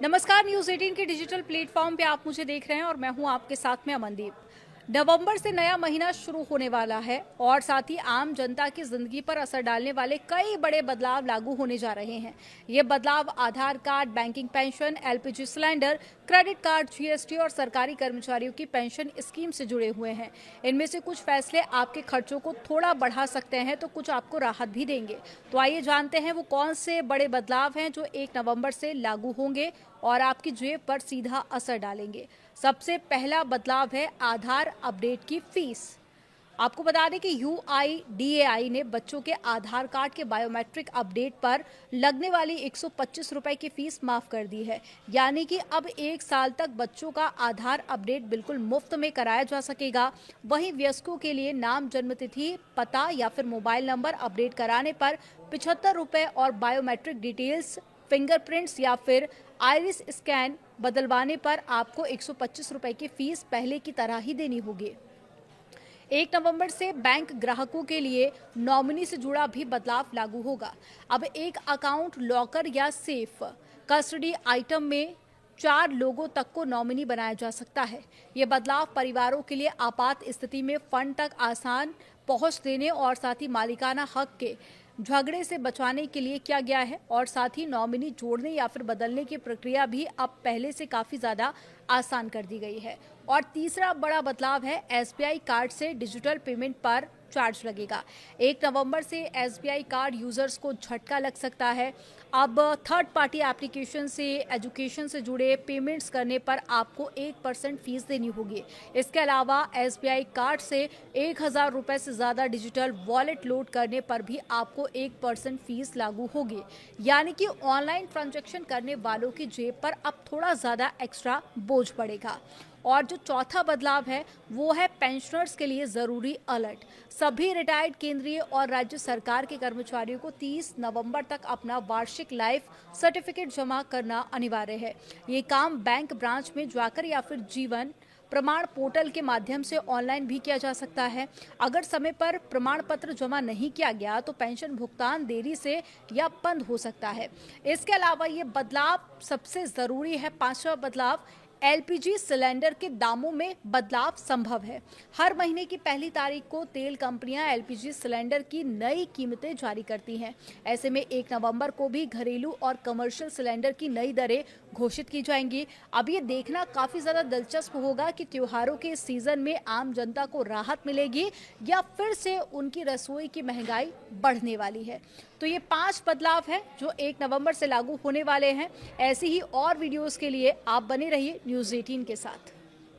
नमस्कार। न्यूज़ 18 के digital platform पे आप मुझे देख रहे हैं और मैं हूं आपके साथ में अमनदीप। नवंबर से नया महीना शुरू होने वाला है और साथ ही आम जनता की जिंदगी पर असर डालने वाले कई बड़े बदलाव लागू होने जा रहे हैं। ये बदलाव Aadhaar card, banking pension, LPG cylinder, credit card, GST और सरकारी कर्मचारियों की पेंशन स्कीम से जुड़े हुए हैं। इनमें से कुछ फैसले आपके खर्चों को थोड़ा बढ़ा सकते हैं तो कुछ आपको राहत भी देंगे। तो आइए जानते हैं वो कौन से बड़े बदलाव हैं जो 1 नवंबर से लागू होंगे और आपकी जेब पर सीधा असर डालेंगे। सबसे पहला बदलाव है आधार अपडेट की फीस। आपको बता दें कि यूआईडीएआई ने बच्चों के आधार कार्ड के बायोमेट्रिक अपडेट पर लगने वाली 125 रुपए की फीस माफ कर दी है। यानी कि अब 1 साल तक बच्चों का आधार अपडेट बिल्कुल मुफ्त में कराया जा सकेगा। वहीं वयस्कों के लिए नाम, जन्मतिथि, पता या फिर मोबाइल नंबर अपडेट कराने पर 75 रुपए और बायोमेट्रिक डिटेल्स, फिंगरप्रिंट्स या फिर आइरिस स्कैन बदलवाने पर आपको 125 रुपए की फीस पहले की तरह ही देनी होगी। 1 नवंबर से बैंक ग्राहकों के लिए नॉमिनी से जुड़ा भी बदलाव लागू होगा। अब एक अकाउंट, लॉकर या सेफ कस्टडी आइटम में 4 लोगों तक को नॉमिनी बनाया जा सकता है। ये बदलाव परिवारों के लिए आपात स्थिति में फंड तक आसान पहुंच देने और साथ ही मालिकाना हक के झगड़े से बचाने के लिए किया गया है। और साथ ही नॉमिनी जोड़ने या फिर बदलने की प्रक्रिया भी अब पहले से काफी ज्यादा आसान कर दी गई है। और तीसरा बड़ा बदलाव है एसबीआई कार्ड से डिजिटल पेमेंट पर चार्ज लगेगा। 1 नवंबर से एसबीआई कार्ड यूजर्स को झटका लग सकता है। अब थर्ड पार्टी एप्लीकेशन से एजुकेशन से जुड़े पेमेंट्स करने पर आपको 1% फीस देनी होगी। इसके अलावा एसबीआई कार्ड से 1000 रुपए से ज्यादा डिजिटल वॉलेट लोड करने पर भी आपको 1% फीस लागू होगी। यानी कि ऑनलाइन ट्रांजैक्शन करने वालों की जेब पर अब थोड़ा ज्यादा एक्स्ट्रा बोझ पड़ेगा। और जो चौथा बदलाव है वो है पेंशनर्स के लिए जरूरी अलर्ट। सभी रिटायर्ड केंद्रीय और राज्य सरकार के कर्मचारियों को 30 नवंबर तक अपना वार्षिक लाइफ सर्टिफिकेट जमा करना अनिवार्य है। ये काम बैंक ब्रांच में जाकर या फिर जीवन प्रमाण पोर्टल के माध्यम से ऑनलाइन भी किया जा सकता है। अगर समय पर प्रमाण पत्र जमा नहीं किया गया तो पेंशन भुगतान देरी से या बंद हो सकता है। इसके अलावा ये बदलाव सबसे जरूरी है, पांचवा बदलाव, एलपीजी सिलेंडर के दामों में बदलाव संभव है। हर महीने की पहली तारीख को तेल कंपनियां एलपीजी सिलेंडर की नई कीमतें जारी करती हैं। ऐसे में 1 नवंबर को भी घरेलू और कमर्शियल सिलेंडर की नई दरें घोषित की जाएंगी। अब ये देखना काफी ज्यादा दिलचस्प होगा कि त्योहारों के इस सीजन में आम जनता को राहत मिलेगी या फिर से उनकी रसोई की महंगाई बढ़ने वाली है। तो ये 5 बदलाव हैं जो 1 नवंबर से लागू होने वाले हैं। ऐसी ही और वीडियोस के लिए आप बने रहिए न्यूज़ 18 के साथ।